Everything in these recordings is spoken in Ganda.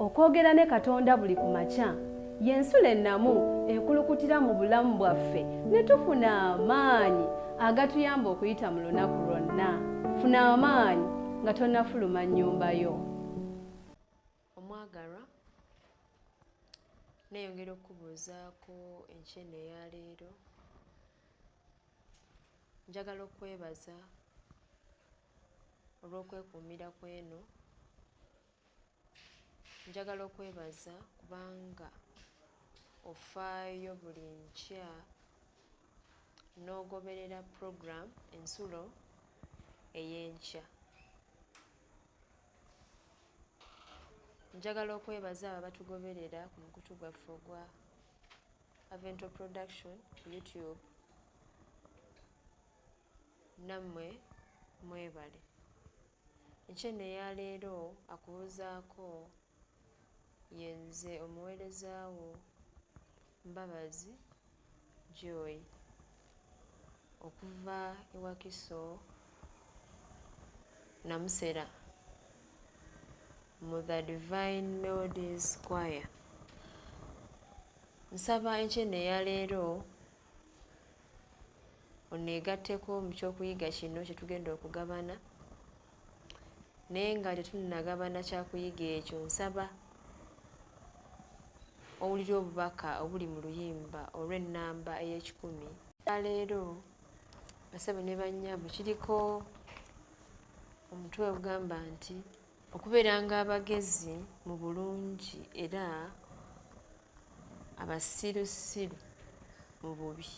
okwogera ne Katonda buli ku makya y'ensula ennamu ekulukutira mu bulamu bwaffe ne tufuna amaanyi agatuyamba okuyita mu lunaku lwonna. Funa amaanyi nga tonnafuluma nnyumba yo. Omwagalwa, neeyongera okubuuzaako enkene eya leero. Njagala okwebaza olw'okwekuumira kweno. Njagala okwebaza kubanga ofaayo buli nkya n'ogoberera program ensulo ey'enkya. Njagala okwebaza abo abatugoberera ku mukutu gwaffe ogwa Avento Production ku YouTube. Nammwe mwebale. Enkene eya leero akubuuzaako yenze omuweerezaawo Mbabazi Joy okuva e Wakiso Namusera mu The Divine Melodies Choir. Nsaba enkene eya leero oneegatteko mu kyokuyiga kino kye tugenda okugabana, naye nga tetunnagabana kyakuyiga ekyo nsaba owulira obubaka obuli mu luyimba olw'ennamba ey'ekikumi. Leero basebe ne bannyabo kiriko omutwe ogugamba nti okubeeranga abagezi mu bulungi era abasirusiru mu bubi.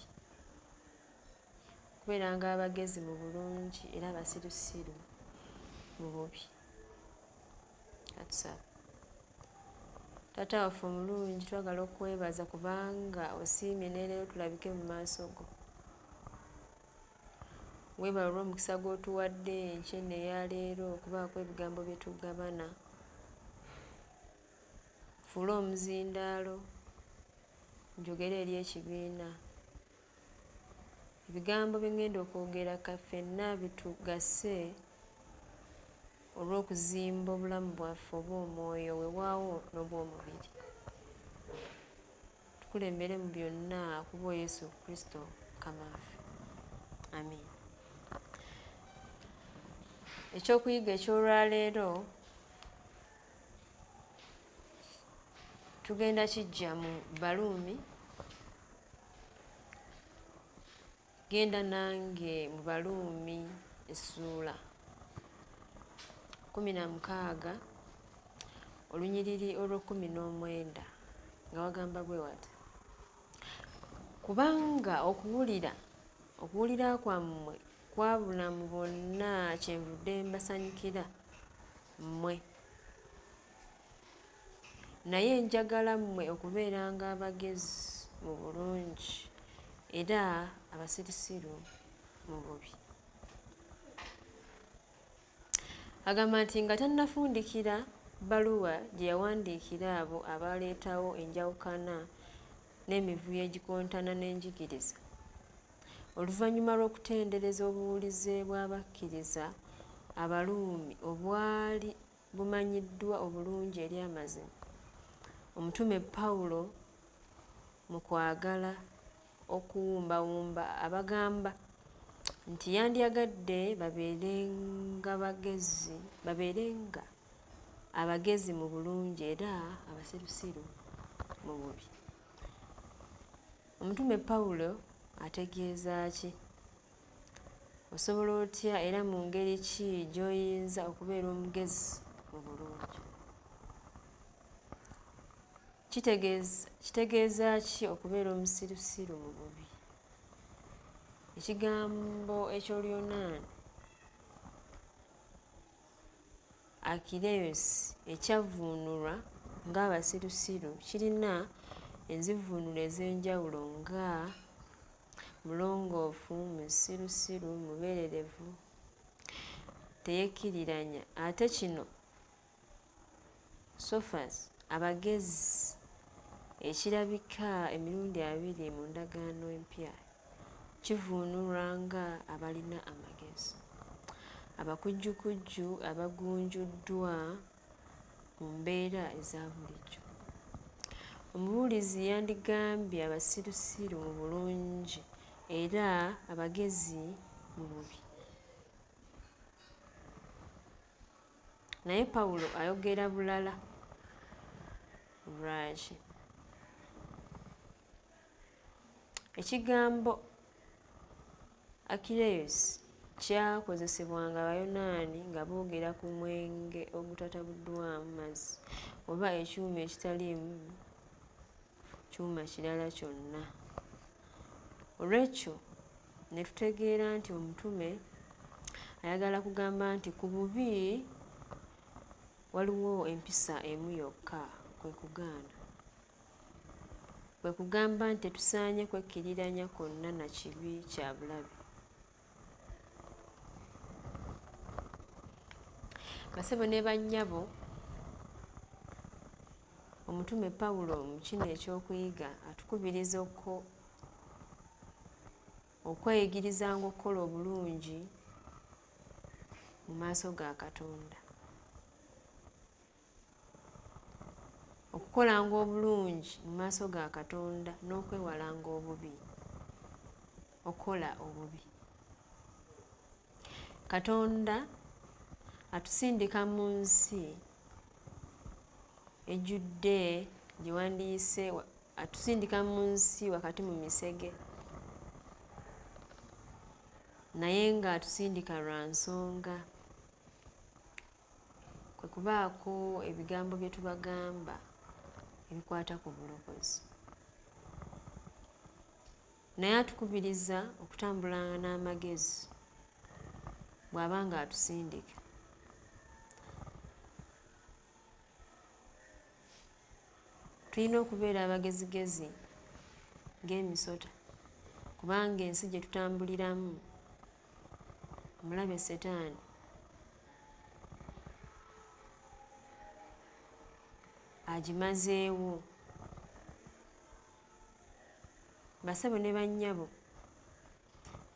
Okubeeranga abagezi mu bulungi era abasirusiru mu bubi. Katusaba. Taata waffe omulungi, twagala okwebaza kubanga osiimye n'eleero tulabike mu maaso go. Weebale olw'omukisa gw'otuwadde enkene eya leero okubaako ebigambo bye tugabana. Fuula omuzindaalo njogera eri ekibiina. Ebigambo bye ngenda okwogera kaffenna bitugase olw'okuzimba obulamu bwaffe obw'omwoyo weewaawo n'obw'omubiri. Tukulembere mu byonna kubwa Yesu Kristo Mukama waffe. Amiina. Ekyokuyiga eky'olwaleero tugenda kijja mu Baluumi. Genda nange mu Baluumi essuula 16 olunyiriri olw'19 nga wagamba bwe wati. Kubanga okuwulira kwammwe kwabula mu bonna kyenvudde mbasanyukira mmwe. Naye njagala mmwe okubeeranga abagezi mu bulungi era abasirusiru mu bubi. Agamba nti nga tannafundikira bbaluwa gye yawandiikira abo abaleetawo enjawukana n'emivuyo egikontana n'enjigiriza, oluvannyuma lw'okutendereza obuwulize bw'abakkiriza Abaluumi obwali bumanyiddwa obulungi eri amazima, Omutume Pawulo mu kwagala okuwumbawumba abagamba nti yandyagadde babeerenga abagezi mu bulungi era abasirusiru mu bubi. Omutume Pawulo ategeeza ki? Osobola otya era mu ngeri ki gy'oyinza okubeera omugezi mu bulungi? Kitegeeza ki okubeera omusirusiru mu bubi? Ekigambo eky'Olyonaani Akileus ekyavvuunulwa ng'abasirusiru kirina enzivuunulo ez'enjawulo nga mulongoofu, musirusiru, mubeererevu, teyeekkiriranya. Ate kino Sophas abagezi ekirabika emirundi 2 mu ndagaano empya kivuunulwa nga abalina amagezi, abakujjukujju abagunjuddwa mu mbeera eza bulijjo. Omubuulizi yandigambye abasirusiru mu bulungi era abagezi mu bubi. Naye Pawulo ayogera bulala. Lwaki? Ekigambo Akileus kyakozesebwanga Abayonaani nga boogera ku mwenge ogutatabuddwamu mazzi oba ekyuma ekitaliimu kyuma kirala kyonna. Olw'ekyo ne tutegeera nti omutume ayagala kugamba nti ku bubi waliwo empisa emu yokka, kwe kugaana. Kwe kugamba nti tetusaanye kwekkiriranya kwonna na kibi kya bulabe. Bassebo ne bannyabo, omutume Pawulo mu kino ekyokuyiga atukubiriza okweyigirizanga okukola obulungi mu maaso ga Katonda. Okukolanga obulungi mu maaso ga Katonda n'okwewalanga obubi. Okola obubi. Katonda atusindika mu nsi ejjudde gye wandiyise, atusindika mu nsi wakati mu misege, naye ng'atusindika lwa nsonga. Kwe kubaako ebigambo bye tubagamba ebikwata ku bulokozi. Naye atukubiriza okutambulanga n'amagezi bw'aba nga atusindika. Tulina okubeera abagezigezi ng'emisota, kubanga ensi gye tutambuliramu omulabe Setaani agimazeewo. Bassebo ne bannyabo,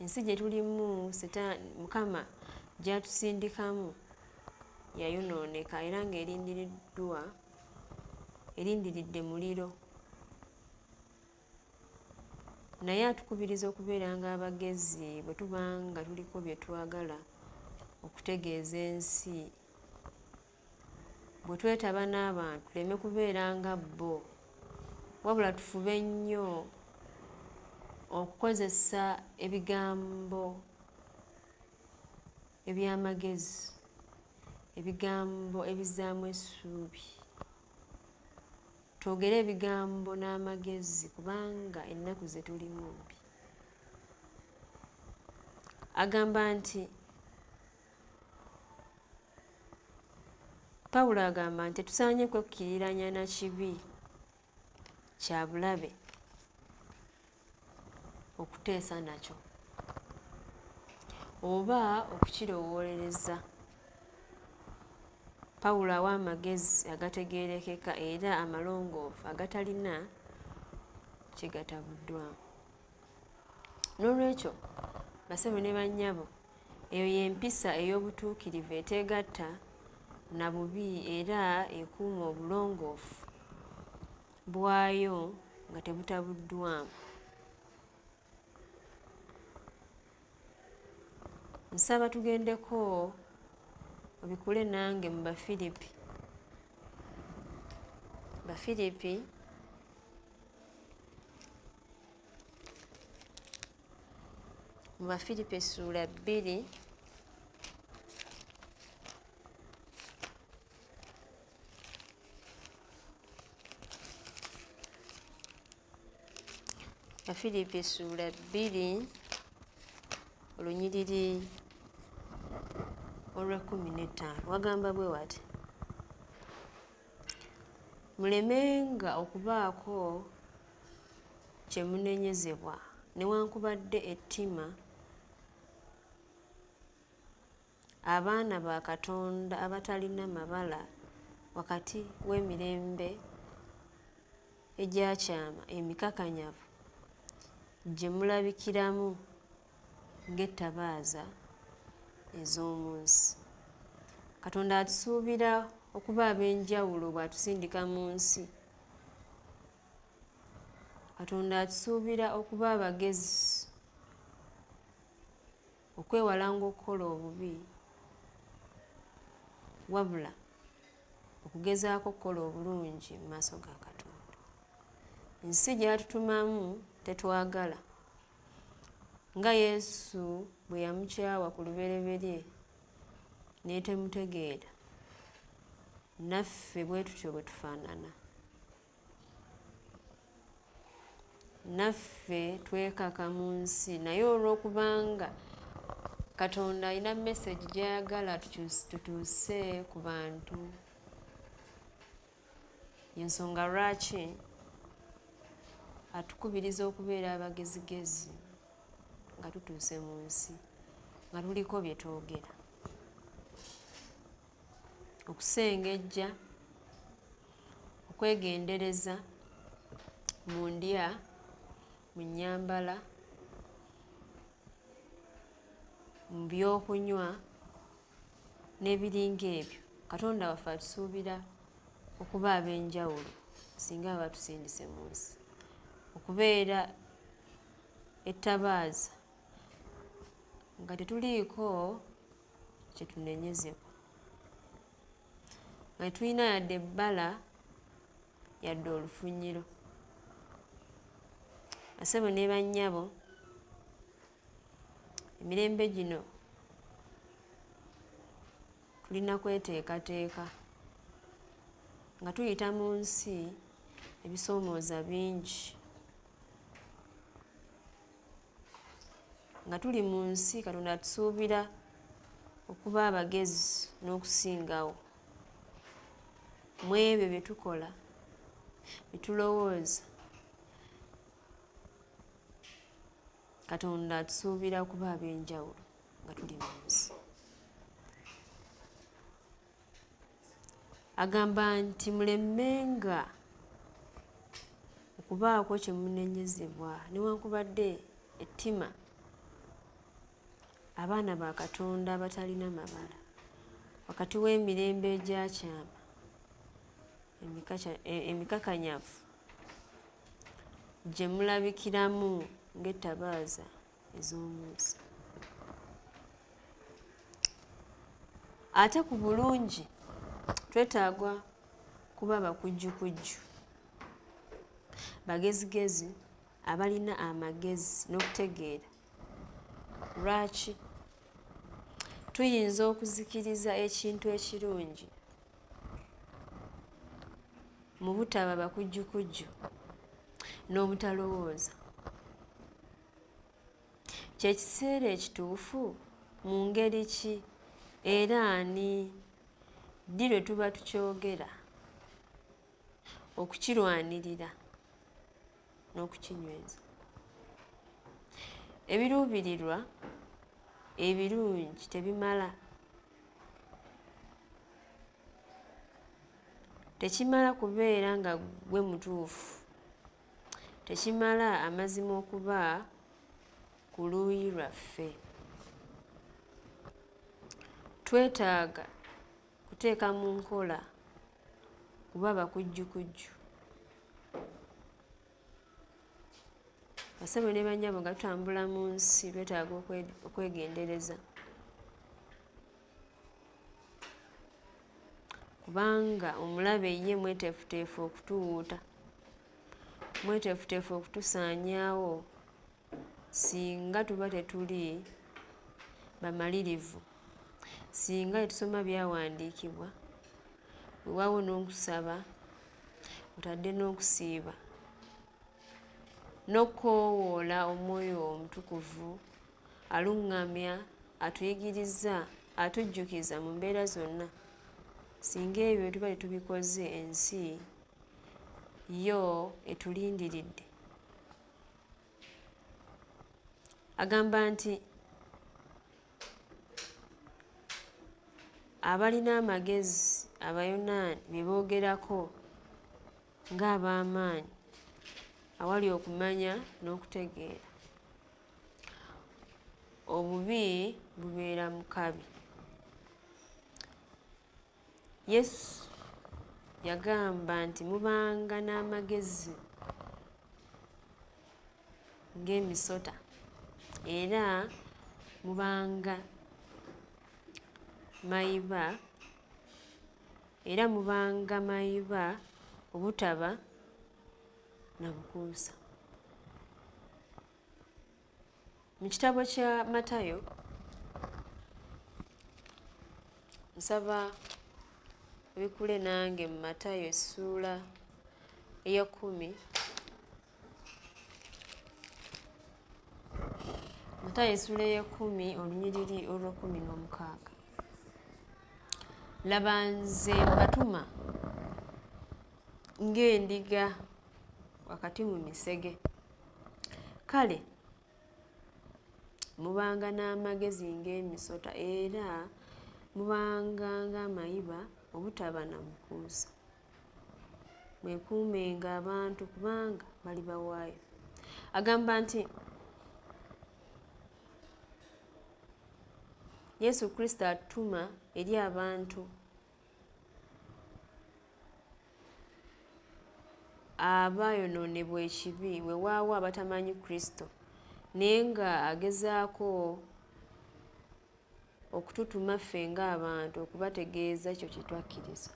ensi gye tulimu Setaani Mukama gy'atusindikamu yayonooneka era ng'erindiridde muliro. Naye atukubiriza okubeeranga abagezi bwe tuba nga tuliko bye twagala okutegeeza ensi. Bwe twetaba n'abantu tuleme kubeera nga bo, wabula tufube nnyo okukozesa ebigambo eby'amagezi, ebigambo ebizzaamu essuubi. Twogere ebigambo n'amagezi kubanga ennaku ze tulimu mbi. Agamba nti Pawulo agamba nti tetusaanye kwekkiriranya na kibi kya bulabe okuteesa nakyo oba okukirowoolereza. Pawulo awa amagezi agategeerekeka era amalongoofu agatalina kye gatabuddwamu. N'olwekyo bassebo ne bannyabo, eyo y'empisa ey'obutuukirivu eteegatta na bubi era ekuuma obulongoofu bwayo nga tebutabuddwamu. Nsaba tugendeko obikule nange mu Bafiripi. Bafiripi mu Bafiripi essuula 2 Bafiripi essuula 2 olunyiriri olw'15 wagamba bwe wati: mulemenga okubaako kye munenyezebwa newankubadde ettima, abaana ba Katonda abatalina mabala wakati w'emirembe egyakyama emikakanyavu gye mulabikiramu ng'ettabaaza ez'omu nsi. Katonda atusuubira okuba ab'enjawulo bw'atusindika mu nsi. Katonda atusuubira okuba abagezi, okwewalanga okukola obubi, wabula okugezaako okukola obulungi mu maaso ga Katonda. Ensi gy'atutumamu tetwagala. Nga Yesu bwe yamukyawa ku lubereberye naye temutegeera, naffe bwe tutyo bwe tufaanana. Naffe twekaka mu nsi, naye olw'okubanga Katonda alina message gy'ayagala tutuuse ku bantu, y'ensonga lwaki atukubiriza okubeera abagezigezi nga tutuuse mu nsi, nga tuliko bye twogera. Okusengejja, okwegendereza mu ndya, mu nnyambala, mu byokunywa n'ebiringa ebyo. Katonda waffe atusuubira okuba ab'enjawulo singa aba tusindise mu nsi, okubeera ettabaaza nga tetuliiko kye tunenyezebwa, nga tetulina yadde ebbala yadde olufunyiro. Basebo ne bannyabo, emirembe gino tulina kweteekateeka nga tuyita mu nsi ebisoomooza bingi, nga tuli mu nsi Katonda atusuubira okuba abagezi n'okusingawo mu ebyo bye tukola, bye tulowooza. Katonda atusuubira okuba ab'enjawulo nga tuli mu nsi. Agamba nti mulemenga okubaako kye munenyezebwa newankubadde ettima abaana ba Katonda abatalina mabala wakati w'emirembe egyakyama emikakanyavu gye mulabikiramu ng'ettabaaza ez'omu nsi. Ate ku bulungi twetaaga kuba bakujjukujju, bagezigezi abalina amagezi n'okutegeera. Lwaki? Tuyinza okuzikiriza ekintu ekirungi mu butaba bakujjukujju n'obutalowooza. Kye kiseera ekituufu mu ngeri ki era ani ddi lwe tuba tukyogera okukirwanirira n'okukinyweza? Ebiruubirirwa ebirungi tebimala. Tekimala kubeera nga gwe mutuufu, tekimala amazima okuba ku luuyi lwaffe. Twetaaga kuteeka mu nkola kuba bakujjukujju. Basebo ne bannyabo nga tutambula mu nsi twetaaga okwegendereza, kubanga omulabe ye mweteefuteefu okutuwuuta, mweteefuteefu okutusaanyaawo singa tuba tetuli bamalirivu, singa tetusoma byawandiikibwa, weewaawo n'okusaba, otadde n'okusiiba, n'okukoowoola Omwoyo Omutukuvu aluŋŋamya, atuyigiriza, atujjukiza mu mbeera zonna. Singa ebyo tuba tetubikoze, ensi yo etulindiridde. Agamba nti abalina amagezi, Abayonaani bye boogerako ng'ab'amaanyi awali okumanya n'okutegeera. Obubi bubeera mu kabi. Yesu yagamba nti mubanga n'amagezi ng'emisota era mubanga mayiba obutaba na bukuusa. Mu kitabo kya Matayo nsaba ebikule nange mu Matayo essuula eya 10. Matayo essuula eya 10 olunyiriri olw'16. Laba nze mbatuma ng'endiga wakati mu misege. Kale mubanga n'amagezi ng'emisota era mubanga ng'amayiba obutaba na mukuusa. Mwekuumenga abantu kubanga balibawaayo. Agamba nti Yesu Kristo atuma eri abantu abayonoonebwa ekibi weewaawo abatamanyi Kristo naye nga agezaako okututuma ffe ng'abantu okubategeeza ekyo kye twakkiriza.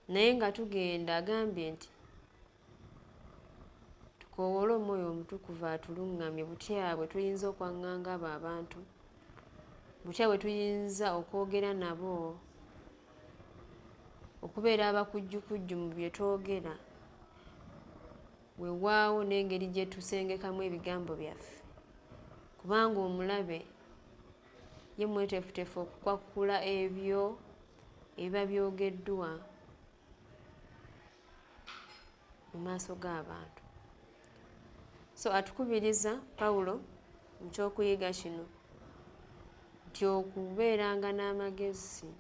Naye nga tugenda agambye nti tukoowole Omwoyo Omutukuvu atuluŋŋamye butya bwe tuyinza okwaŋŋanga abo abantu, butya bwe tuyinza okwogera nabo, okubeera abakujjukujju mu bye twogera, weewaawo n'engeri gye tusengekamu ebigambo byaffe, kubanga omulabe ye mweteefuteefu okukwakkula ebyo ebiba byogeddwa mu maaso g'abantu. So atukubiriza Pawulo mu ky'okuyiga kino nti okubeeranga n'amagezi,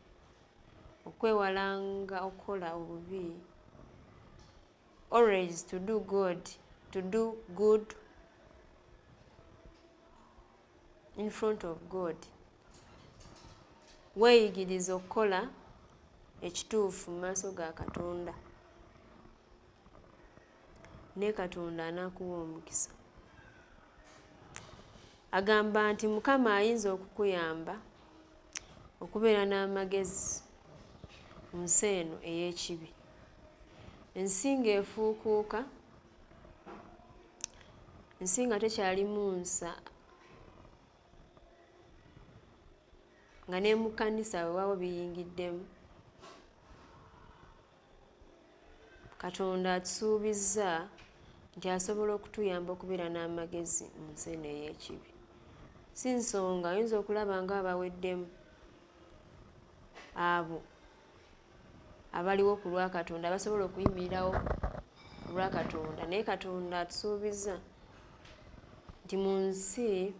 okwewalanga okukola obubi, always to do good in front of God. Weeyigiriza okukola ekituufu mu maaso ga Katonda, ne Katonda anaakuwa omukisa. Agamba nti Mukama ayinza okukuyamba okubeera n'amagezi mu nsi eno ey'ekibi. Ensi ng'efuukuuka, ensi nga tekyalimu nsa, nga ne mu kkanisa weewaawo biyingiddemu. Katonda atusuubizza nti asobola okutuyamba okubeera n'amagezi mu nsi eno ey'ekibi. Si nsonga oyinza okulaba nga abaweddemu abo abaliwo ku lwa Katonda abasobola okuyimirirawo ku lwa Katonda, naye Katonda atusuubizza nti mu nsi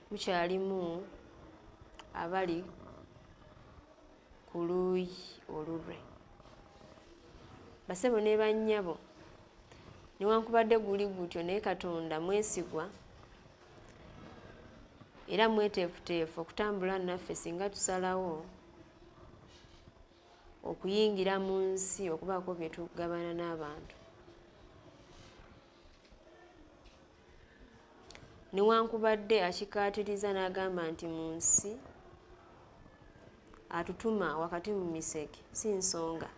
mukyalimu abali ku luuyi olulwe. Basebo ne bannyabo, newankubadde guli gutyo naye Katonda mwesigwa era mweteefuteefu okutambula naffe singa tusalawo okuyingira mu nsi okubaako bye tugabana n'abantu. Newankubadde akikaatiriza n'agamba nti mu nsi atutuma wakati mu misege, si nsonga,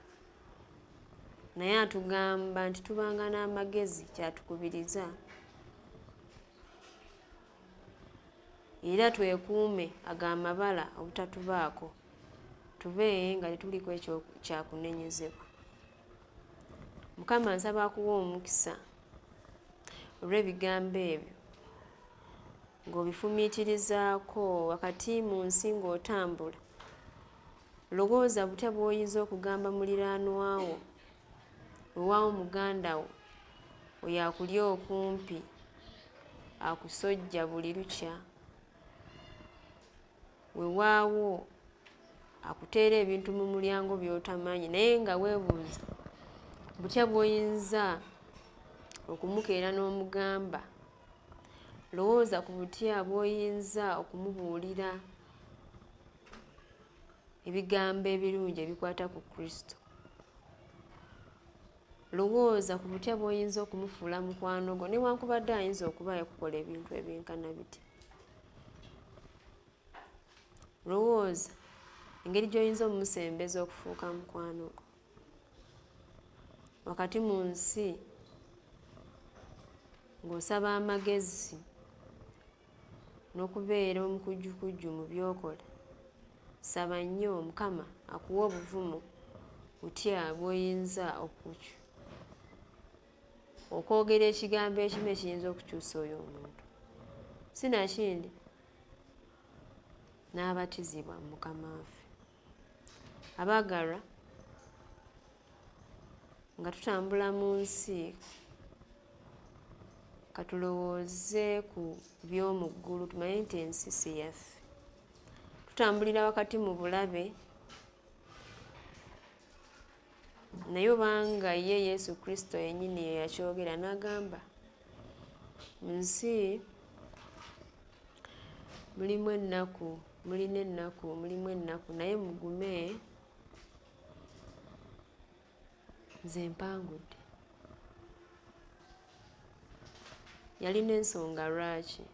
naye atugamba nti tubanga n'amagezi, kyatukubiriza, era twekuume ag'amabala obutatubaako, tube nga tetuliko ekyo kyakunenyezebwa. Mukama nsaba akuwa omukisa olw'ebigambo ebyo ng'obifumiitirizaako wakati mu nsi ng'otambula. Lowooza butya bw'oyinza okugamba muliraanwa wo, wewaawo muganda wo oyo akuli okumpi, akusojja buli lukya, wewaawo akuteera ebintu mu mulyango by'otamanyi, naye nga weebuuza butya bw'oyinza okumukeera n'omugamba. Lowooza ku butya bw'oyinza okumubuulira ebigambo ebirungi ebikwata ku Kristo. Lowooza ku butya bw'oyinza okumufuula mukwano gwo newankubadde ayinza okuba yakukola ebintu ebyenkana biti. Lowooza engeri gy'oyinza omumusembeza okufuuka mukwano gwo. Wakati mu nsi ng'osaba amagezi n'okubeera omukujjukujju mu by'okola, saba nnyo Mukama akuwa obuvumu butya bw'oyinza okwogera ekigambo ekimu ekiyinza okukyusa oyo omuntu. Sinakindi n'abatizibwa mu Mukama waffe. Abaagalwa, nga tutambula mu nsi, katulowooze ku by'omu ggulu, tumanye nti ensi si yaffe. Tutambulira wakati mu bulabe, naye obanga ye Yesu Kristo yennyini ye yakyogera n'agamba mu nsi mulina ennaku naye mugume, nze mpangudde. Yalina ensonga lwaki,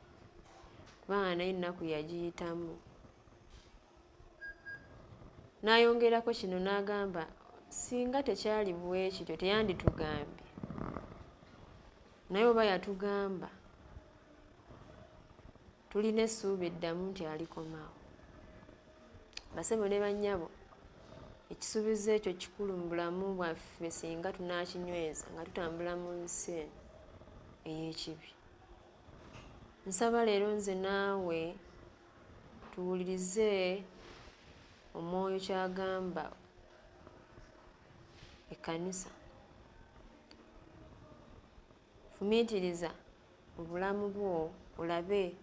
kubanga naye ennaku yagiyitamu. N'ayongerako kino n'agamba singa tekyali bwe kityo teyanditugambye, naye oba yatugamba tulina essuubi eddamu nti alikomawo. Basebo ne bannyabo, ekisuubizo ekyo kikulu mu bulamu bwaffe singa tunaakinyweza nga tutambula mu nsi eno ey'ekibi. Nsaba leero nze naawe tuwulirize Omwoyo ky'agamba ekkanisa. Fumiitiriza obulamu bwo olabe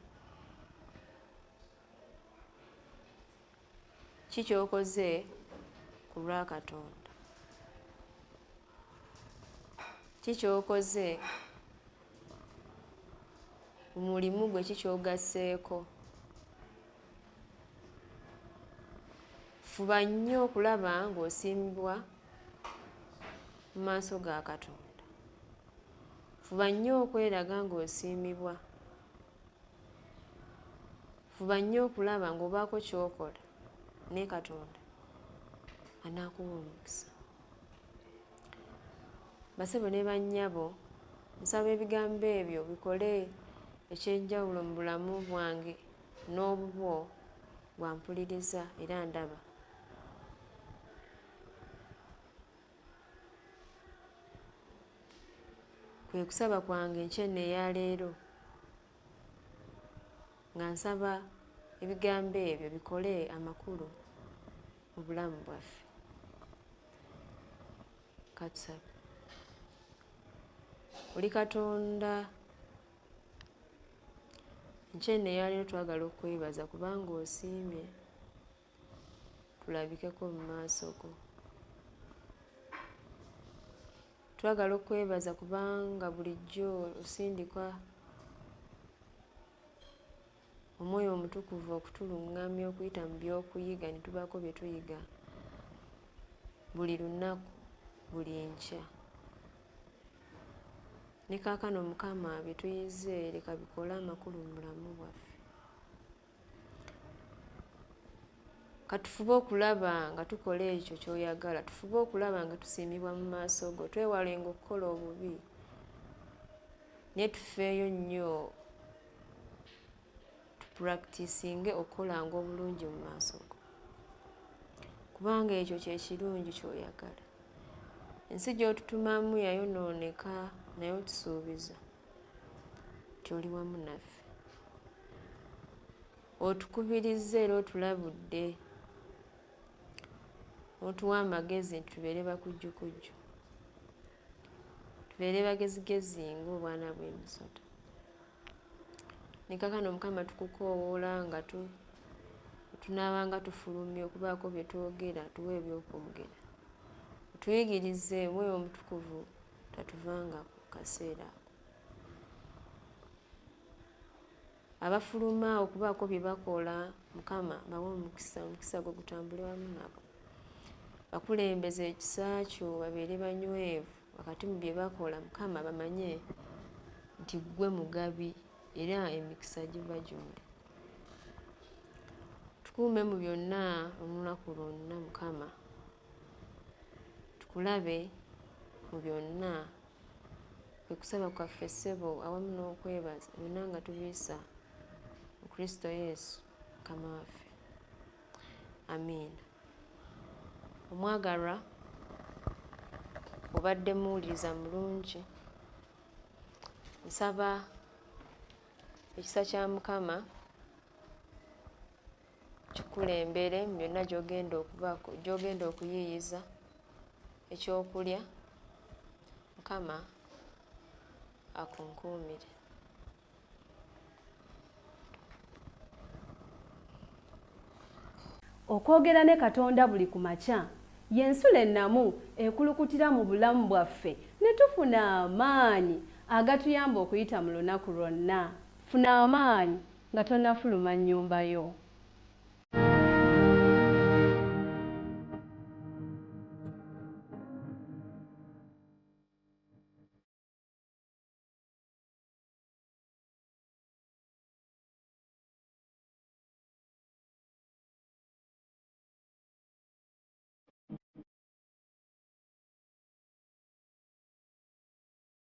ki ky'okoze ku lwa Katonda, ki ky'okoze mu mulimu gwe, ki ky'ogasseeko. Fuba nnyo okulaba ng'osiimibwa mu maaso ga Katonda. Fuba nnyo okweraga ng'osiimibwa. Fuba nnyo okulaba ng'obaako ky'okola ne Katonda anaakuwa omukisa. Basebo ne bannyabo, nsaba ebigambo ebyo bikole ekyenjawulo mu bulamu bwange n'obubwo bwampuliriza era ndaba. Kwe kusaba kwange enkya eya leero nga nsaba ebigambo ebyo bikole amakulu mu bulamu bwaffe. Katusabe. Oli Katonda, enkya eya leero twagala okwebaza kubanga osiimye tulabikeko mu maaso go. Twagala okwebaza kubanga bulijjo osindika Omwoyo Omutukuvu okutuluŋŋamya okuyita mu by'okuyiga ne tubaako bye tuyiga buli lunaku, buli nkya. Ne kaakano Mukama bye tuyize leka bikole amakulu mu bulamu bwaffe. Katufube okulaba nga tukola ekyo ky'oyagala, tufube okulaba nga tusiimibwa mu maaso go, twewalenga okukola obubi, naye tufeeyo nnyo tupulakitisinge okukolanga obulungi mu maaso go, kubanga ekyo kye kirungi ky'oyagala. Ensi gy'otutumamu yayonooneka, naye otusuubiza nti oli wamu naffe. Otukubiriza era otulabudde, otuwa amagezi nti tubeere bakujjukujju, tubeere bagezigezi ng'obwana bw'emisota. Ne kaakano Mukama tukukoowoola nga tunaabanga tufulumye okubaako bye twogera, tuwe ebyokwogera. Tuyigirize Omwoyo Omutukuvu tatuvanga ku kaseera ako. abafuluma okubaako bye bakola Mukama bawe omukisa gwo gutambule wamu nabo. Bakulembeze ekisa kyo babeere banywevu wakati mu bye bakola Mukama bamanye nti ggwe mugabi era emikisa giva gy'oli. Tukuume mu byonna olunaku lwonna Mukama, tukulabe mu byonna. Kwe kusaba kwaffe ssebo awamu n'okwebaza byonna nga tubiisa mu Kristo Yesu Mukama waffe. Amiina. Omwagalwa, obadde muwuliriza mulungi, nsaba ekisa kya Mukama kikulembere mu byonna gy'ogenda okuyiiyiza ekyokulya. Mukama akunkuumire. Okwogera ne Katonda buli ku makya y'ensula ennamu ekulukutira mu bulamu bwaffe ne tufuna amaanyi agatuyamba okuyita mu lunaku lwonna. Funa amaanyi nga tonnafuluma nnyumba yo.